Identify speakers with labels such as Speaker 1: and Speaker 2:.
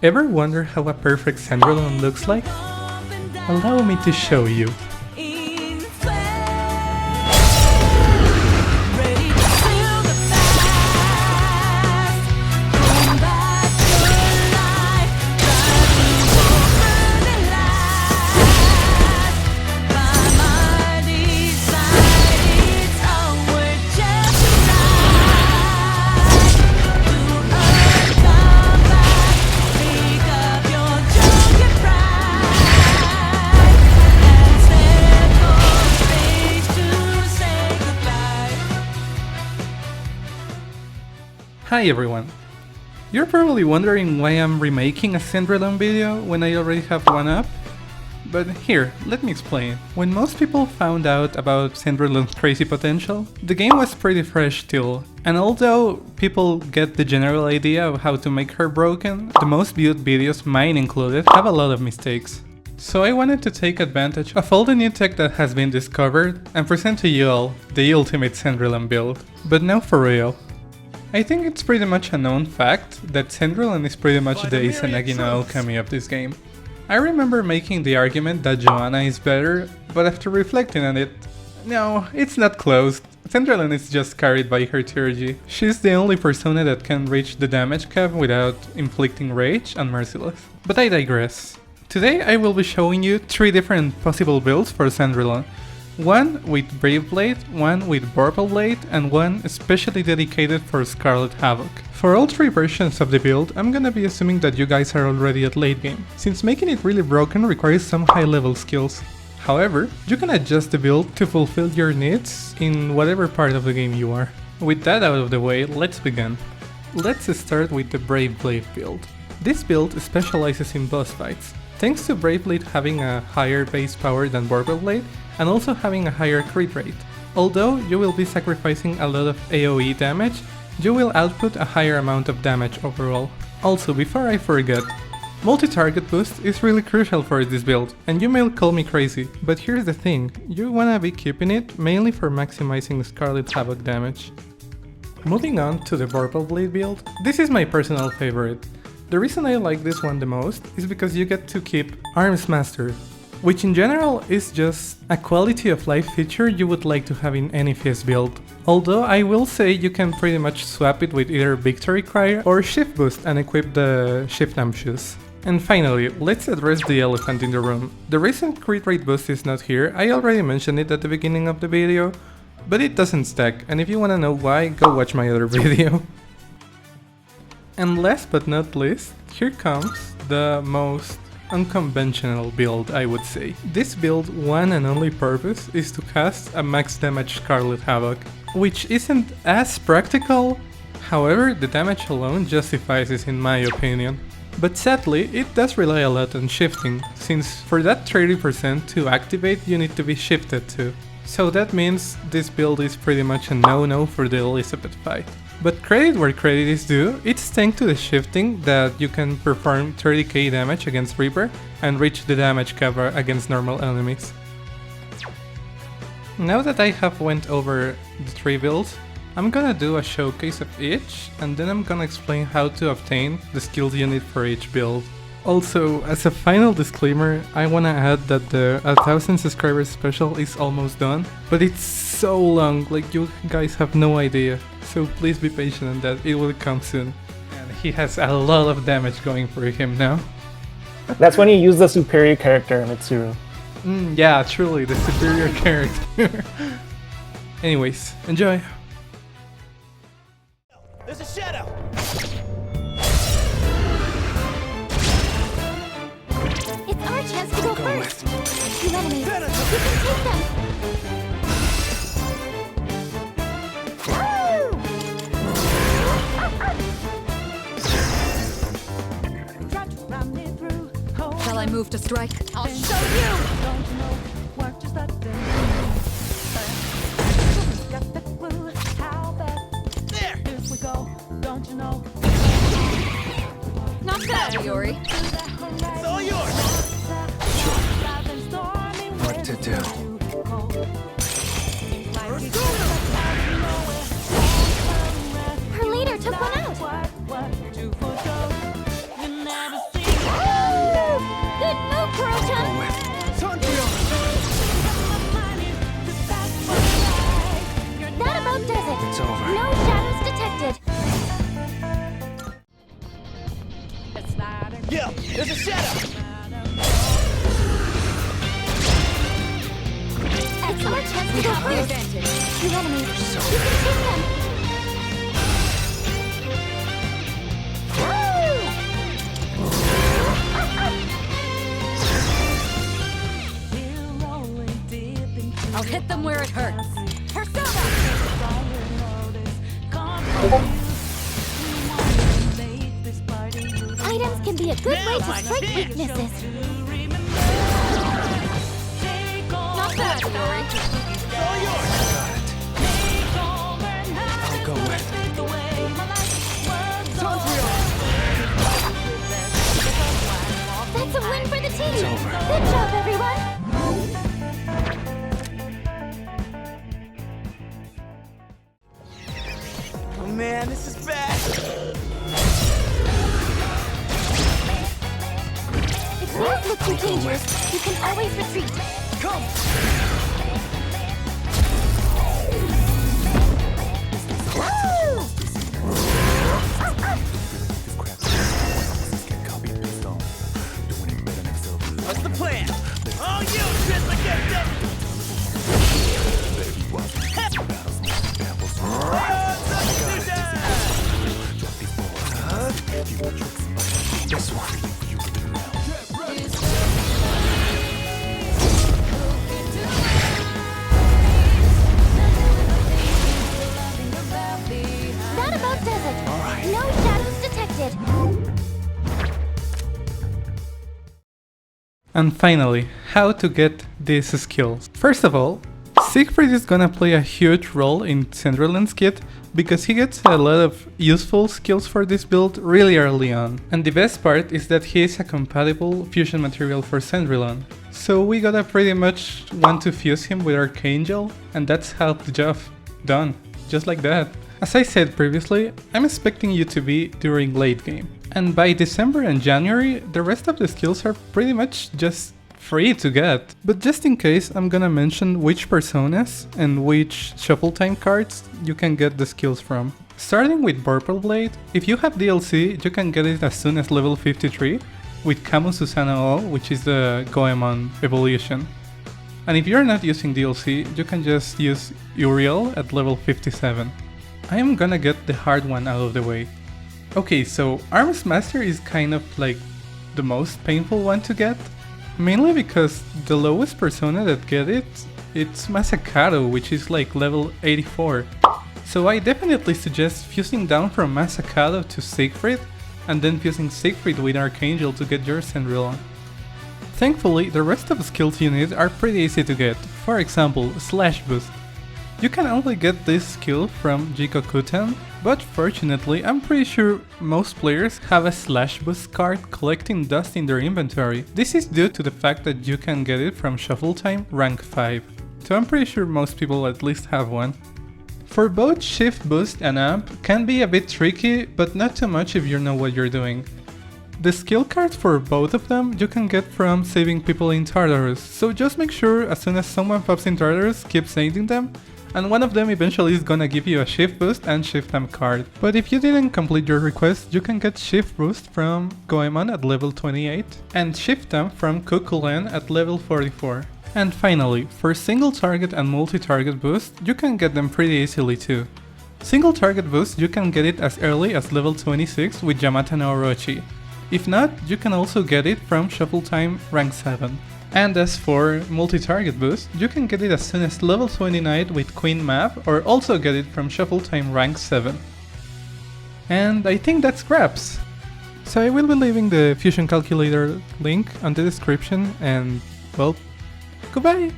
Speaker 1: Ever wonder how a perfect Cendrillon looks like? Allow me to show you. Hi everyone! You're probably wondering why I'm remaking a Cendrillon video when I already have one up. But here, let me explain. When most people found out about Cendrillon's crazy potential, the game was pretty fresh still, and although people get the general idea of how to make her broken, the most viewed videos, mine included, have a lot of mistakes. So I wanted to take advantage of all the new tech that has been discovered and present to you all the ultimate Cendrillon build. But now for real. I think it's pretty much a known fact that Cendrillon is pretty much the Izanagi no alchemy of this game. I remember making the argument that Joanna is better, but after reflecting on it, no, it's not close. Cendrillon is just carried by her Turgy. She's the only persona that can reach the damage cap without inflicting rage on Merciless. But I digress. Today I will be showing you 3 different possible builds for Cendrillon. One with Brave Blade, one with Vorpal Blade, and one especially dedicated for Scarlet Havoc. For all 3 versions of the build, I'm gonna be assuming that you guys are already at late game, since making it really broken requires some high level skills. However, you can adjust the build to fulfill your needs in whatever part of the game you are. With that out of the way, let's begin. Let's start with the Brave Blade build. This build specializes in boss fights. Thanks to Brave Blade having a higher base power than Vorpal Blade, and also having a higher crit rate. Although you will be sacrificing a lot of AoE damage, you will output a higher amount of damage overall. Also, before I forget, multi-target boost is really crucial for this build, and you may call me crazy, but here's the thing, you wanna be keeping it mainly for maximizing Scarlet Havoc damage. Moving on to the Vorpal Blade build, this is my personal favorite. The reason I like this one the most is because you get to keep Arms Master, which in general is just a quality of life feature you would like to have in any fist build. Although I will say you can pretty much swap it with either Victory Crier or Shift Boost and equip the Shift Amp shoes. And finally, let's address the elephant in the room. The recent crit rate boost is not here, I already mentioned it at the beginning of the video, but it doesn't stack, and if you wanna know why, go watch my other video. And last but not least, here comes the most unconventional build, I would say. This build's one and only purpose is to cast a max damage Scarlet Havoc, which isn't as practical, however the damage alone justifies it in my opinion. But sadly, it does rely a lot on shifting, since for that 30% to activate you need to be shifted to. So that means this build is pretty much a no-no for the Elizabeth fight. But credit where credit is due, it's thanks to the shifting that you can perform 30k damage against Reaper and reach the damage cap against normal enemies. Now that I have went over the 3 builds, I'm gonna do a showcase of each, and then I'm gonna explain how to obtain the skills you need for each build. Also, as a final disclaimer, I wanna add that the 1000 subscribers special is almost done, but it's so long, like you guys have no idea, so please be patient on that, it will come soon. And he has a lot of damage going for him now.
Speaker 2: That's when you use the superior character, Mitsuru.
Speaker 1: Yeah, truly, the superior character. Anyways, enjoy!
Speaker 3: There's a shadow!
Speaker 4: It's our chance to go first! You enemies, you can take them!
Speaker 5: Shall I move to strike?
Speaker 4: I'll show you!
Speaker 5: Not bad, Yuri.
Speaker 3: It's all yours!
Speaker 6: What to do?
Speaker 4: Her leader took one out!
Speaker 3: Yo, there's a shadow!
Speaker 4: It's our chance to go
Speaker 5: Have the
Speaker 4: first.
Speaker 5: advantage.
Speaker 4: You enemies, you can take them.
Speaker 5: I'll hit them where it hurts. Persona!
Speaker 4: Items can be a good way to
Speaker 3: my
Speaker 4: strike
Speaker 3: chance.
Speaker 4: weaknesses.
Speaker 5: Not bad, Yuri.
Speaker 3: It's all yours!
Speaker 6: I'll go with.
Speaker 4: That's a win for the team. Good job, everyone.
Speaker 3: Oh man, this is bad!
Speaker 4: If things look too dangerous, you can always retreat.
Speaker 3: Come! What's the plan? All you, Tristan!
Speaker 6: This one.
Speaker 4: That about does it. No shadows detected.
Speaker 1: And finally, how to get these skills. First of all, Siegfried is gonna play a huge role in Cendrillon's kit because he gets a lot of useful skills for this build really early on. And the best part is that he is a compatible fusion material for Cendrillon. So we gotta pretty much want to fuse him with Archangel, and that's half the job done, just like that. As I said previously, I'm expecting you to be during late game. And by December and January, the rest of the skills are pretty much just free to get. But just in case, I'm gonna mention which personas and which shuffle time cards you can get the skills from. Starting with Vorpal Blade, if you have DLC, you can get it as soon as level 53 with Camus Susano O, which is the Goemon evolution. And if you're not using DLC, you can just use Uriel at level 57. I am gonna get the hard one out of the way. Okay, so Arms Master is kind of like the most painful one to get, mainly because the lowest persona that get it, it's Masakato, which is like level 84. So I definitely suggest fusing down from Masakato to Siegfried, and then fusing Siegfried with Archangel to get your Cendrillon. Thankfully, the rest of the skills you need are pretty easy to get, for example, Slash Boost. You can only get this skill from Jikokutan, but fortunately I'm pretty sure most players have a Slash Boost card collecting dust in their inventory. This is due to the fact that you can get it from Shuffle Time rank 5, so I'm pretty sure most people at least have one. For both Shift Boost and Amp can be a bit tricky, but not too much if you know what you're doing. The skill cards for both of them you can get from saving people in Tartarus, so just make sure as soon as someone pops in Tartarus, keep saving them, and one of them eventually is gonna give you a Shift Boost and Shift Amp card. But if you didn't complete your request, you can get Shift Boost from Goemon at level 28 and Shift Amp from Kukulen at level 44. And finally, for single target and multi-target boost, you can get them pretty easily too. Single target boost, you can get it as early as level 26 with Yamata no Orochi. If not, you can also get it from Shuffle Time rank 7. And as for multi-target boost, you can get it as soon as level 29 with Queen Map, or also get it from Shuffle Time rank 7. And I think that scraps! So I will be leaving the Fusion Calculator link on the description, and well, goodbye!